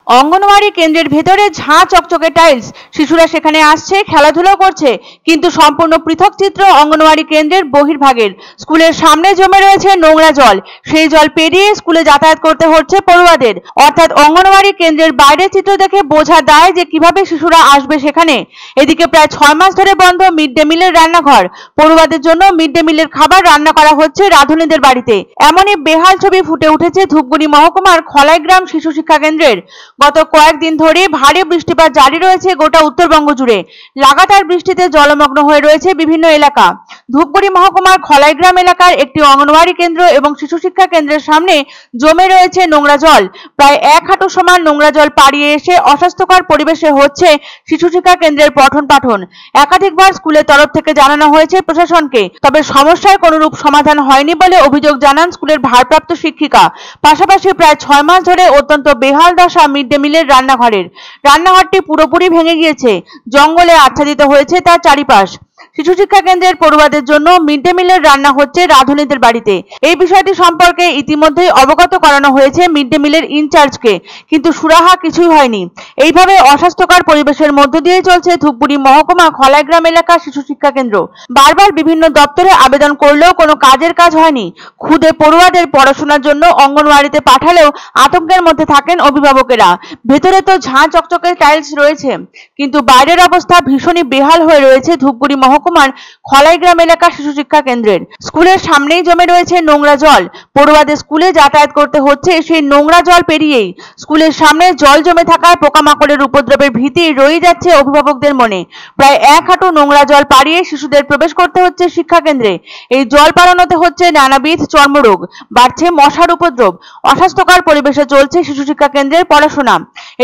অঙ্গনওয়াড়ি কেন্দ্রের ভেতরে ঝাঁ চকচকে টাইলস, শিশুরা সেখানে আসছে, খেলাধুলা করছে, কিন্তু সম্পূর্ণ পৃথক চিত্র অঙ্গনওয়াড়ি কেন্দ্রের বহির্ভাগের। স্কুলের সামনে জমে রয়েছে নোংরা জল, সেই জল পেরিয়ে স্কুলে যাতায়াত করতে হচ্ছে পড়ুয়াদের। অর্থাৎ অঙ্গনওয়াড়ি কেন্দ্রের বাইরের চিত্র দেখে বোঝা যায় যে কিভাবে শিশুরা আসবে সেখানে। এদিকে প্রায় 6 মাস ধরে বন্ধ মিড ডে মিলের রান্নাঘর, পড়ুয়াদের জন্য মিড ডে মিলের খাবার রান্না করা হচ্ছে রাঁধুনিদের বাড়িতে। এমনই বেহাল ছবি ফুটে উঠেছে ধূপগুড়ি মহকুমার খলাইগ্রাম শিশু শিক্ষা কেন্দ্রের। গত কয়েকদিন ধরে ভারী বৃষ্টিপাত জারি রয়েছে গোটা উত্তরবঙ্গ জুড়ে। লাগাতার বৃষ্টিতে জলমগ্ন হয়ে রয়েছে বিভিন্ন এলাকা। ধূপগুড়ি মহকুমার খলাইগ্রাম এলাকার একটি অঙ্গনওয়াড়ি কেন্দ্র এবং শিশু শিক্ষা কেন্দ্রের সামনে জমে রয়েছে নোংরা জল। প্রায় 1 হাঁটু সমান নোংরা জল পাড়িয়ে এসে অস্বাস্থ্যকর পরিবেশে হচ্ছে শিশু শিক্ষা কেন্দ্রের পঠন পাঠন। একাধিকবার স্কুলের তরফ থেকে জানানো হয়েছে প্রশাসনকে, তবে সমস্যার কোনরূপ সমাধান হয়নি বলে অভিযোগ জানান স্কুলের ভারপ্রাপ্ত শিক্ষিকা। পাশাপাশি প্রায় 6 মাস ধরে অত্যন্ত বেহাল দশা মিড ডে মিলের রান্নাঘরের। রান্নাঘরটি পুরোপুরি ভেঙে গিয়েছে, জঙ্গলে আচ্ছাদিত হয়েছে তার চারিপাশ। শিশু শিক্ষা কেন্দ্রের পড়ুয়াদের জন্য মিড ডে মিলের রান্না হচ্ছে রাঁধুনিদের বাড়িতে। এই বিষয়টি সম্পর্কে ইতিমধ্যেই অবগত করানো হয়েছে মিড ডে মিলের ইনচার্জকে, কিন্তু সুরাহা কিছুই হয়নি। এইভাবে অস্বাস্থ্যকর পরিবেশের মধ্য দিয়ে চলছে ধূপগুড়ি মহকুমা খলাইগ্রাম এলাকার শিশু শিক্ষা কেন্দ্র। বারবার বিভিন্ন দপ্তরে আবেদন করলেও কোনো কাজের কাজ হয়নি। খুদে পড়ুয়াদের পড়াশোনার জন্য অঙ্গনওয়াড়িতে পাঠালেও আতঙ্কের মধ্যে থাকেন অভিভাবকেরা। ভেতরে তো ঝাঁ চকচকে টাইলস রয়েছে, কিন্তু বাইরের অবস্থা ভীষণই বেহাল হয়ে রয়েছে ধূপগুড়ি মহকুমার খলাইগ্রাম এলাকার শিশু শিক্ষা কেন্দ্রের। স্কুলের সামনেই জমে রয়েছে নোংরা জল, পড়ুয়াদের স্কুলে যাতায়াত করতে হচ্ছে সেই নোংরা জল পেরিয়েই। স্কুলের সামনে জল জমে থাকায় পোকামাকড়ের উপদ্রবের ভীতি রয়ে যাচ্ছে অভিভাবকদের মনে। প্রায় 1 হাঁটু নোংরা জল পাড়িয়ে শিশুদের প্রবেশ করতে হচ্ছে শিক্ষা কেন্দ্রে। এই জল পাড়ানোতে হচ্ছে নানাবিধ চর্মরোগ, বাড়ছে মশার উপদ্রব। অস্বাস্থ্যকর পরিবেশে চলছে শিশু শিক্ষা কেন্দ্রের পড়াশোনা।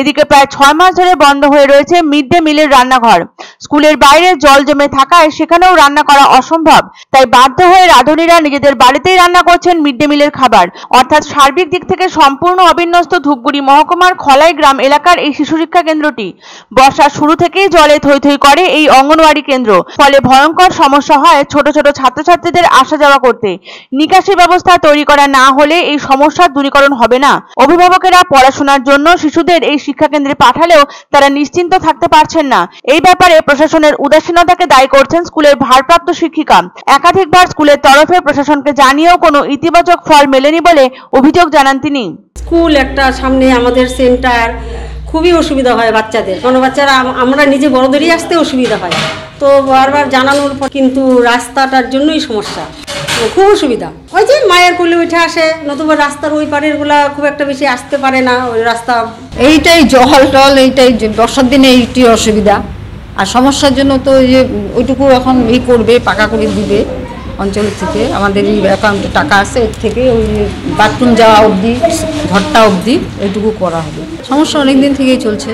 এদিকে প্রায় 6 মাস ধরে বন্ধ হয়ে রয়েছে মিড ডে মিলের রান্নাঘর। স্কুলের বাইরে জল জমে থাকায় সেখানেও রান্না করা অসম্ভব, তাই বাধ্য হয়ে রাঁধুনিরা নিজেদের বাড়িতেই রান্না করছেন মিড ডে মিলের খাবার। অর্থাৎ সার্বিক দিক থেকে সম্পূর্ণ অবিন্যস্ত ধূপগুড়ি মহকুমার খলাইগ্রাম এলাকার এই শিশু শিক্ষা কেন্দ্রটি। বর্ষার শুরু থেকেই জলে থই থই করে এই অঙ্গনওয়াড়ি কেন্দ্র, ফলে ভয়ঙ্কর সমস্যা হয় ছোট ছোট ছাত্রছাত্রীদের আসা যাওয়া করতে। নিকাশি ব্যবস্থা তৈরি করা না হলে এই সমস্যার দূরীকরণ হবে না। অভিভাবকেরা পড়াশোনার জন্য শিশুদের এই শিক্ষা কেন্দ্রে পাঠালেও তারা নিশ্চিন্ত থাকতে পারছেন না। এই ব্যাপারে প্রশাসনের উদাসীনতাকে দায়ী করছেন স্কুলের ভারপ্রাপ্ত শিক্ষিকা। একাধিকবার স্কুলের তরফে প্রশাসনকে জানিয়েও কোনো ইতিবাচক ফল মেলেনি বলে অভিযোগ জানান তিনি। স্কুল একটা সামনে আমাদের সেন্টার, খুবই অসুবিধা হয় বাচ্চাদের। কোনো বাচ্চারা আমরা নিজে বড়দেরই আসতে অসুবিধা হয়, তো বারবার জানানোর পর কিন্তু রাস্তাটার জন্যই সমস্যা, খুব অসুবিধা। ওই যে মায়ের কোলে উঠে আসে, নতুবা রাস্তার ওই পারের গুলা খুব একটা বেশি আসতে পারে না ওই রাস্তা। এইটাই জল টল, এইটাই বর্ষার দিনে এইটি অসুবিধা। আর সমস্যার জন্য তো যে ওইটুকু এখন করবে, পাকা করে দিবে অঞ্চল থেকে, আমাদের এই অ্যাকাউন্টে টাকা আছে, এর থেকে ওই বাথরুম যাওয়া অবধি, ঘরটা অবধি এইটুকু করা হবে। সমস্যা অনেক দিন থেকেই চলছে।